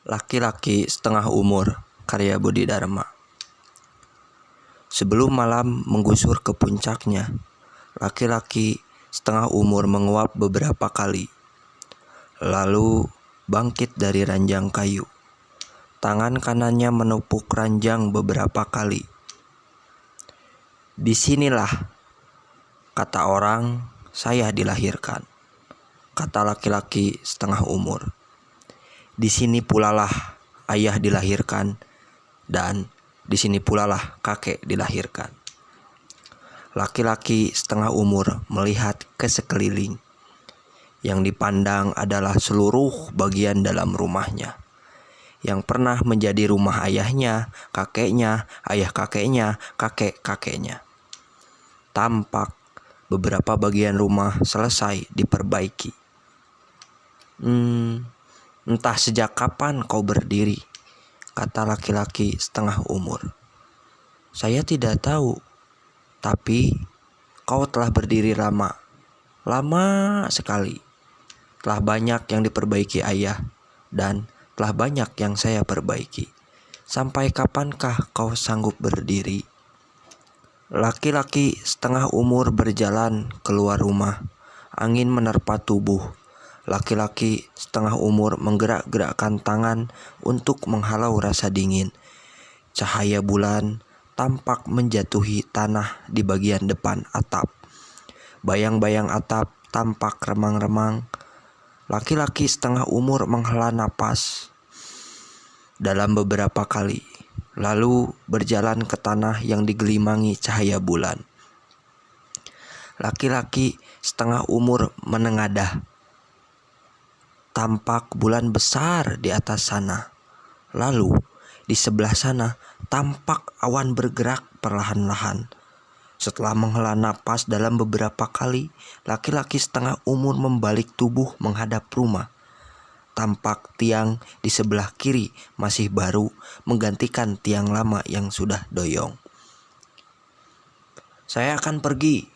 Laki-laki setengah umur, karya Budi Dharma. Sebelum malam menggusur ke puncaknya, laki-laki setengah umur menguap beberapa kali, lalu bangkit dari ranjang kayu. Tangan kanannya menepuk ranjang beberapa kali. "Disinilah," kata orang, "saya dilahirkan," kata laki-laki setengah umur. "Di sini pulalah ayah dilahirkan, dan di sini pulalah kakek dilahirkan." Laki-laki setengah umur melihat ke sekeliling. Yang dipandang adalah seluruh bagian dalam rumahnya, yang pernah menjadi rumah ayahnya, kakeknya, ayah kakeknya, kakek-kakeknya. Tampak beberapa bagian rumah selesai diperbaiki. "Entah sejak kapan kau berdiri," kata laki-laki setengah umur. "Saya tidak tahu, tapi kau telah berdiri lama sekali. Telah banyak yang diperbaiki ayah, dan telah banyak yang saya perbaiki. Sampai kapankah kau sanggup berdiri?" Laki-laki setengah umur berjalan keluar rumah. Angin menerpa tubuh. Laki-laki setengah umur menggerak-gerakkan tangan untuk menghalau rasa dingin. Cahaya bulan tampak menjatuhi tanah di bagian depan atap. Bayang-bayang atap tampak remang-remang. Laki-laki setengah umur menghela napas dalam beberapa kali, lalu berjalan ke tanah yang digelimangi cahaya bulan. Laki-laki setengah umur menengadah. Tampak bulan besar di atas sana. Lalu di sebelah sana tampak awan bergerak perlahan-lahan. Setelah menghela napas dalam beberapa kali, laki-laki setengah umur membalik tubuh menghadap rumah. Tampak tiang di sebelah kiri masih baru menggantikan tiang lama yang sudah doyong. "Saya akan pergi,"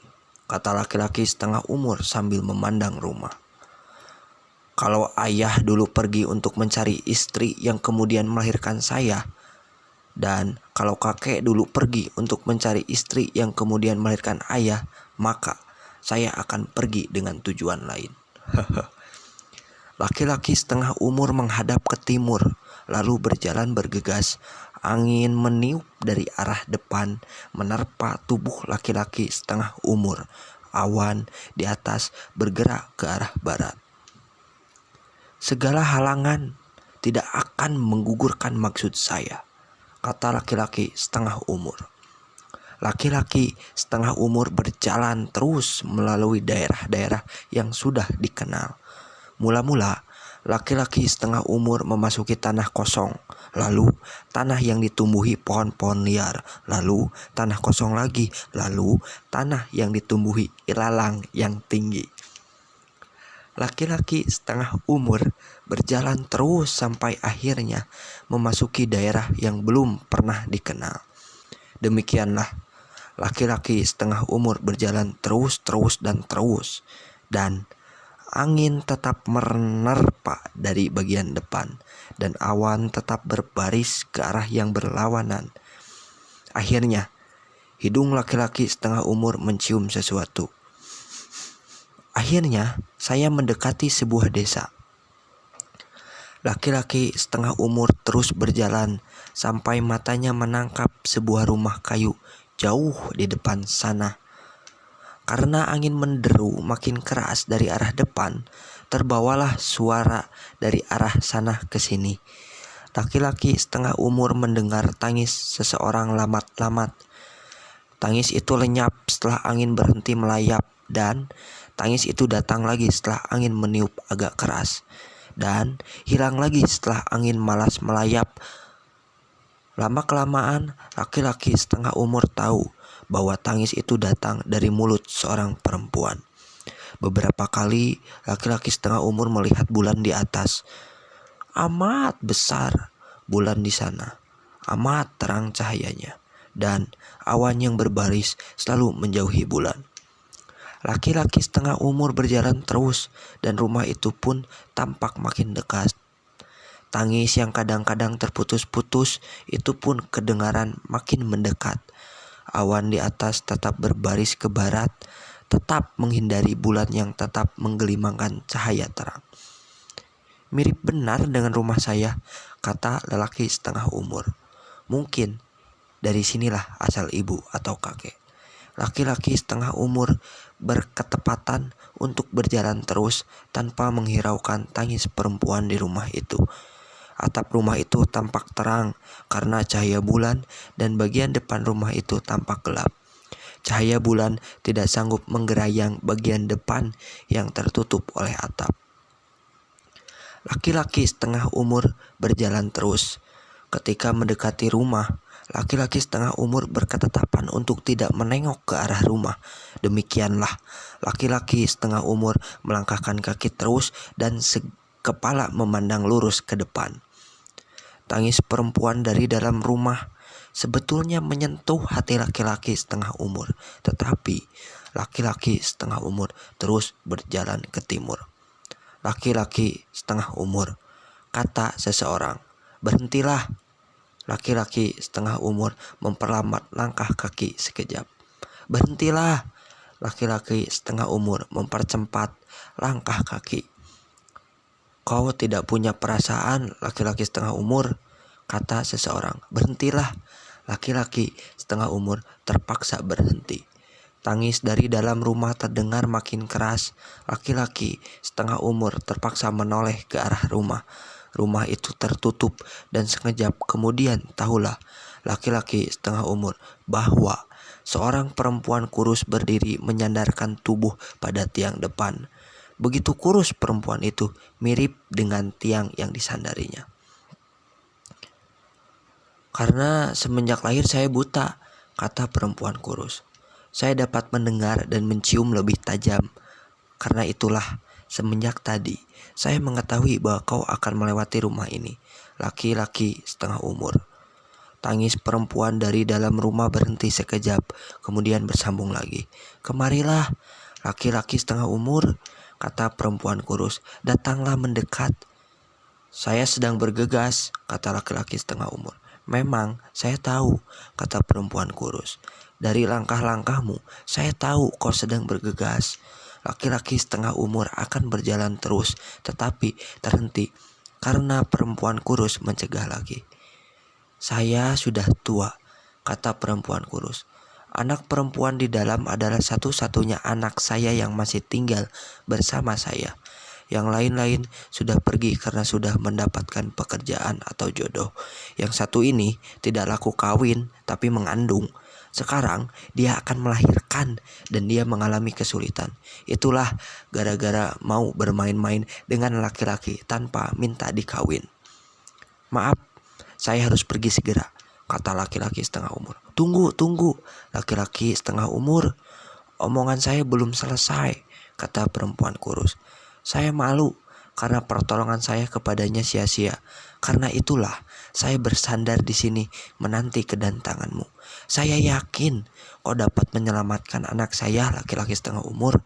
kata laki-laki setengah umur sambil memandang rumah. "Kalau ayah dulu pergi untuk mencari istri yang kemudian melahirkan saya, dan kalau kakek dulu pergi untuk mencari istri yang kemudian melahirkan ayah, maka saya akan pergi dengan tujuan lain." Laki-laki setengah umur menghadap ke timur, lalu berjalan bergegas. Angin meniup dari arah depan, menerpa tubuh laki-laki setengah umur. Awan di atas bergerak ke arah barat. "Segala halangan tidak akan menggugurkan maksud saya," kata laki-laki setengah umur. Laki-laki setengah umur berjalan terus melalui daerah-daerah yang sudah dikenal. Mula-mula, laki-laki setengah umur memasuki tanah kosong, lalu tanah yang ditumbuhi pohon-pohon liar, lalu tanah kosong lagi, lalu tanah yang ditumbuhi ilalang yang tinggi. Laki-laki setengah umur berjalan terus sampai akhirnya memasuki daerah yang belum pernah dikenal. Demikianlah laki-laki setengah umur berjalan terus dan angin tetap menerpa dari bagian depan, dan awan tetap berbaris ke arah yang berlawanan. Akhirnya, hidung laki-laki setengah umur mencium sesuatu. Akhirnya, saya mendekati sebuah desa. Laki-laki setengah umur terus berjalan sampai matanya menangkap sebuah rumah kayu jauh di depan sana. Karena angin menderu makin keras dari arah depan, terbawalah suara dari arah sana ke sini. Laki-laki setengah umur mendengar tangis seseorang lamat-lamat. Tangis itu lenyap setelah angin berhenti melayap, dan tangis itu datang lagi setelah angin meniup agak keras, dan hilang lagi setelah angin malas melayap. Lama-kelamaan, laki-laki setengah umur tahu bahwa tangis itu datang dari mulut seorang perempuan. Beberapa kali laki-laki setengah umur melihat bulan di atas. Amat besar bulan di sana, amat terang cahayanya, dan awan yang berbaris selalu menjauhi bulan. Laki-laki setengah umur berjalan terus, dan rumah itu pun tampak makin dekat. Tangis yang kadang-kadang terputus-putus itu pun kedengaran makin mendekat. Awan di atas tetap berbaris ke barat, tetap menghindari bulan yang tetap menggelimangkan cahaya terang. Mirip benar dengan rumah saya, kata lelaki setengah umur. Mungkin dari sinilah asal ibu atau kakek. Laki-laki setengah umur berketepatan untuk berjalan terus tanpa menghiraukan tangis perempuan di rumah itu. Atap rumah itu tampak terang karena cahaya bulan dan bagian depan rumah itu tampak gelap. Cahaya bulan tidak sanggup menggerayang bagian depan yang tertutup oleh atap. Laki-laki setengah umur berjalan terus. Ketika mendekati rumah, laki-laki setengah umur berketetapan untuk tidak menengok ke arah rumah. Demikianlah, laki-laki setengah umur melangkahkan kaki terus dan kepala memandang lurus ke depan. Tangis perempuan dari dalam rumah sebetulnya menyentuh hati laki-laki setengah umur. Tetapi laki-laki setengah umur terus berjalan ke timur. Laki-laki setengah umur, kata seseorang. Berhentilah. Laki-laki setengah umur memperlambat langkah kaki sekejap. Berhentilah. Laki-laki setengah umur mempercepat langkah kaki. Kau tidak punya perasaan, laki-laki setengah umur, kata seseorang. Berhentilah. Laki-laki setengah umur terpaksa berhenti. Tangis dari dalam rumah terdengar makin keras. Laki-laki setengah umur terpaksa menoleh ke arah rumah. Rumah itu tertutup dan sekejap kemudian tahulah laki-laki setengah umur bahwa seorang perempuan kurus berdiri menyandarkan tubuh pada tiang depan. Begitu kurus perempuan itu, mirip dengan tiang yang disandarinya. Karena semenjak lahir saya buta, kata perempuan kurus. Saya dapat mendengar dan mencium lebih tajam. Karena itulah, semenjak tadi, saya mengetahui bahwa kau akan melewati rumah ini. Laki-laki setengah umur. Tangis perempuan dari dalam rumah berhenti sekejap, kemudian bersambung lagi. Kemarilah, laki-laki setengah umur, kata perempuan kurus. Datanglah mendekat. Saya sedang bergegas, kata laki-laki setengah umur. Memang saya tahu, kata perempuan kurus. Dari langkah-langkahmu, saya tahu kau sedang bergegas. Laki-laki setengah umur akan berjalan terus, tetapi terhenti karena perempuan kurus mencegah lagi. Saya sudah tua, kata perempuan kurus. Anak perempuan di dalam adalah satu-satunya anak saya yang masih tinggal bersama saya. Yang lain-lain sudah pergi karena sudah mendapatkan pekerjaan atau jodoh. Yang satu ini tidak laku kawin tapi mengandung. Sekarang dia akan melahirkan dan dia mengalami kesulitan. Itulah gara-gara mau bermain-main dengan laki-laki tanpa minta dikawin. Maaf, saya harus pergi segera, kata laki-laki setengah umur. Tunggu, laki-laki setengah umur. Omongan saya belum selesai, kata perempuan kurus. Saya malu karena pertolongan saya kepadanya sia-sia. Karena itulah saya bersandar di sini menanti kedatanganmu. Saya yakin kau dapat menyelamatkan anak saya, laki-laki setengah umur.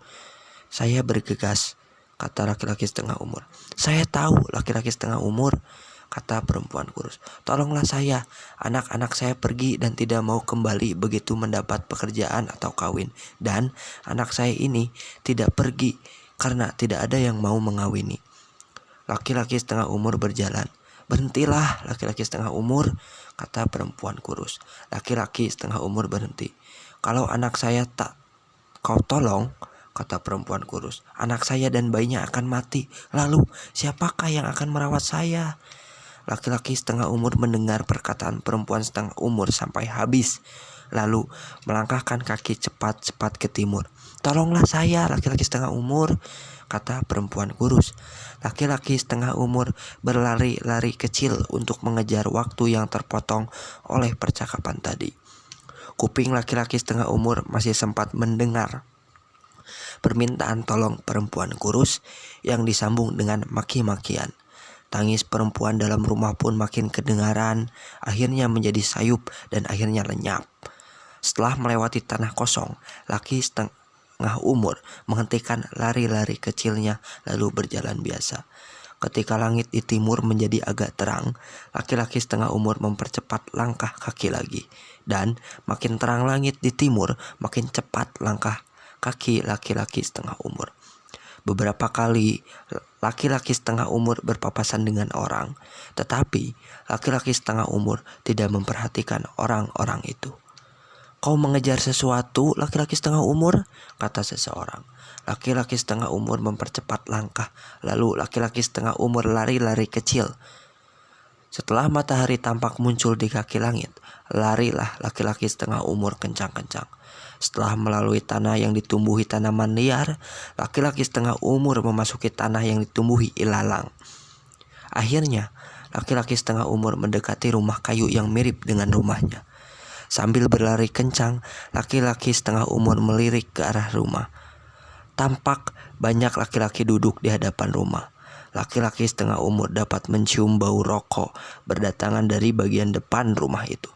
Saya bergegas, kata laki-laki setengah umur. Saya tahu, laki-laki setengah umur, kata perempuan kurus. Tolonglah saya, anak-anak saya pergi dan tidak mau kembali begitu mendapat pekerjaan atau kawin. Dan anak saya ini tidak pergi karena tidak ada yang mau mengawini. Laki-laki setengah umur berjalan. Berhentilah, laki-laki setengah umur, kata perempuan kurus. Laki-laki setengah umur berhenti. Kalau anak saya tak kau tolong, kata perempuan kurus, anak saya dan bayinya akan mati. Lalu siapakah yang akan merawat saya? Laki-laki setengah umur mendengar perkataan perempuan setengah umur sampai habis, lalu melangkahkan kaki cepat-cepat ke timur. Tolonglah saya, laki-laki setengah umur, kata perempuan kurus. Laki-laki setengah umur berlari-lari kecil untuk mengejar waktu yang terpotong oleh percakapan tadi. Kuping laki-laki setengah umur masih sempat mendengar permintaan tolong perempuan kurus yang disambung dengan maki-makian. Tangis perempuan dalam rumah pun makin kedengaran, akhirnya menjadi sayup dan akhirnya lenyap. Setelah melewati tanah kosong, laki setengah umur menghentikan lari-lari kecilnya lalu berjalan biasa. Ketika langit di timur menjadi agak terang, laki-laki setengah umur mempercepat langkah kaki lagi. Dan makin terang langit di timur, makin cepat langkah kaki laki-laki setengah umur. Beberapa kali laki-laki setengah umur berpapasan dengan orang, tetapi laki-laki setengah umur tidak memperhatikan orang-orang itu. "Kau mengejar sesuatu, laki-laki setengah umur?" kata seseorang. Laki-laki setengah umur mempercepat langkah, lalu laki-laki setengah umur lari-lari kecil. Setelah matahari tampak muncul di kaki langit, larilah laki-laki setengah umur kencang-kencang. Setelah melalui tanah yang ditumbuhi tanaman liar, laki-laki setengah umur memasuki tanah yang ditumbuhi ilalang. Akhirnya, laki-laki setengah umur mendekati rumah kayu yang mirip dengan rumahnya. Sambil berlari kencang, laki-laki setengah umur melirik ke arah rumah. Tampak banyak laki-laki duduk di hadapan rumah. Laki-laki setengah umur dapat mencium bau rokok berdatangan dari bagian depan rumah itu.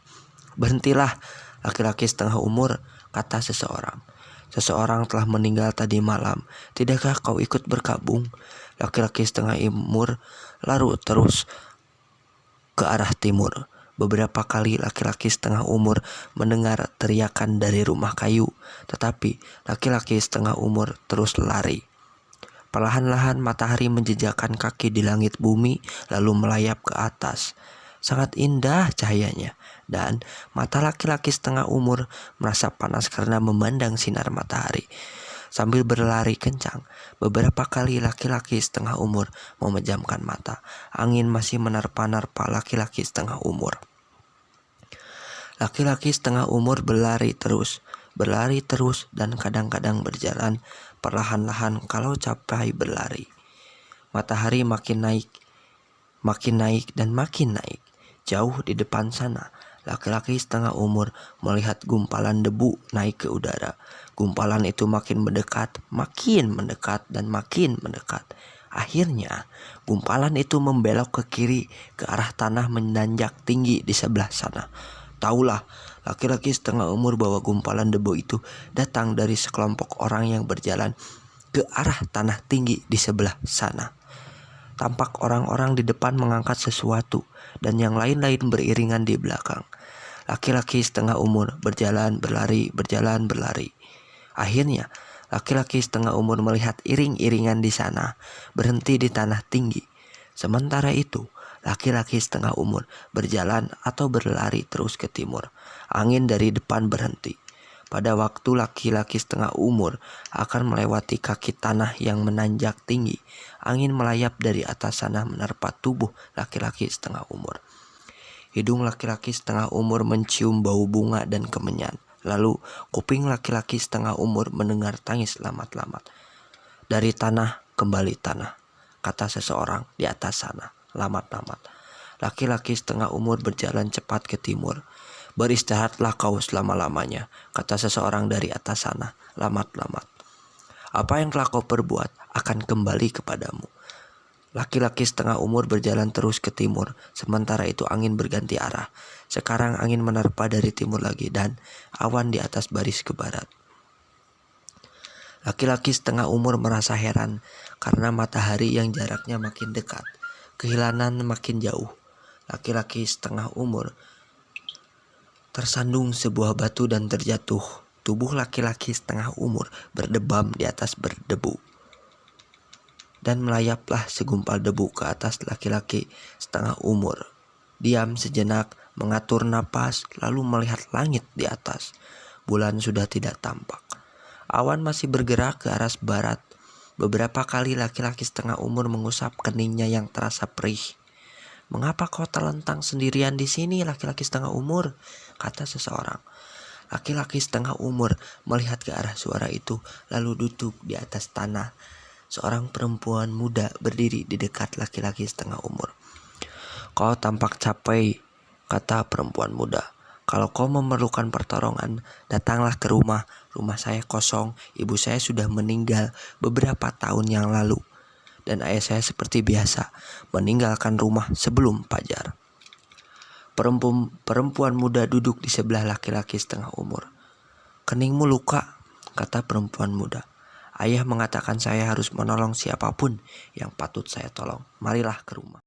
"Berhentilah, laki-laki setengah umur," kata seseorang. "Seseorang telah meninggal tadi malam. Tidakkah kau ikut berkabung?" Laki-laki setengah umur lalu terus ke arah timur. Beberapa kali laki-laki setengah umur mendengar teriakan dari rumah kayu, tetapi laki-laki setengah umur terus lari. Perlahan-lahan matahari menjejakkan kaki di langit bumi lalu melayap ke atas. Sangat indah cahayanya, dan mata laki-laki setengah umur merasa panas karena memandang sinar matahari. Sambil berlari kencang, beberapa kali laki-laki setengah umur memejamkan mata. Angin masih menerpa-nerpa laki-laki setengah umur. Laki-laki setengah umur berlari terus, dan kadang-kadang berjalan perlahan-lahan kalau capek berlari. Matahari makin naik dan makin naik. Jauh di depan sana, laki-laki setengah umur melihat gumpalan debu naik ke udara. Gumpalan itu makin mendekat, dan makin mendekat. Akhirnya, gumpalan itu membelok ke kiri ke arah tanah menanjak tinggi di sebelah sana. Taulah, laki-laki setengah umur bahwa gumpalan debu itu datang dari sekelompok orang yang berjalan ke arah tanah tinggi di sebelah sana. Tampak orang-orang di depan mengangkat sesuatu, dan yang lain-lain beriringan di belakang. Laki-laki setengah umur berjalan berlari. Akhirnya, laki-laki setengah umur melihat iring-iringan di sana berhenti di tanah tinggi. Sementara itu, laki-laki setengah umur berjalan atau berlari terus ke timur. Angin dari depan berhenti. Pada waktu laki-laki setengah umur akan melewati kaki tanah yang menanjak tinggi, angin melayap dari atas sana menerpa tubuh laki-laki setengah umur. Hidung laki-laki setengah umur mencium bau bunga dan kemenyan. Lalu kuping laki-laki setengah umur mendengar tangis lamat-lamat. "Dari tanah kembali tanah," kata seseorang di atas sana. Lamat-lamat. Laki-laki setengah umur berjalan cepat ke timur. "Beristirahatlah kau selama-lamanya," kata seseorang dari atas sana. Lamat-lamat. "Apa yang telah kau perbuat akan kembali kepadamu." Laki-laki setengah umur berjalan terus ke timur. Sementara itu angin berganti arah. Sekarang angin menerpa dari timur lagi, dan awan di atas baris ke barat. Laki-laki setengah umur merasa heran karena matahari yang jaraknya makin dekat, kehilangan makin jauh. Laki-laki setengah umur tersandung sebuah batu dan terjatuh. Tubuh laki-laki setengah umur berdebam di atas berdebu. Dan melayaplah segumpal debu ke atas laki-laki setengah umur. Diam sejenak, mengatur napas, lalu melihat langit di atas. Bulan sudah tidak tampak. Awan masih bergerak ke arah barat. Beberapa kali laki-laki setengah umur mengusap keningnya yang terasa perih. "Mengapa kau terlentang sendirian di sini, laki-laki setengah umur?" kata seseorang. Laki-laki setengah umur melihat ke arah suara itu, lalu duduk di atas tanah. Seorang perempuan muda berdiri di dekat laki-laki setengah umur. "Kau tampak capek," kata perempuan muda. "Kalau kau memerlukan pertolongan, datanglah ke rumah. Rumah saya kosong, ibu saya sudah meninggal beberapa tahun yang lalu. Dan ayah saya seperti biasa meninggalkan rumah sebelum fajar." Perempuan muda duduk di sebelah laki-laki setengah umur. "Keningmu luka," kata perempuan muda. Ayah mengatakan saya harus menolong siapapun yang patut saya tolong. Marilah ke rumah.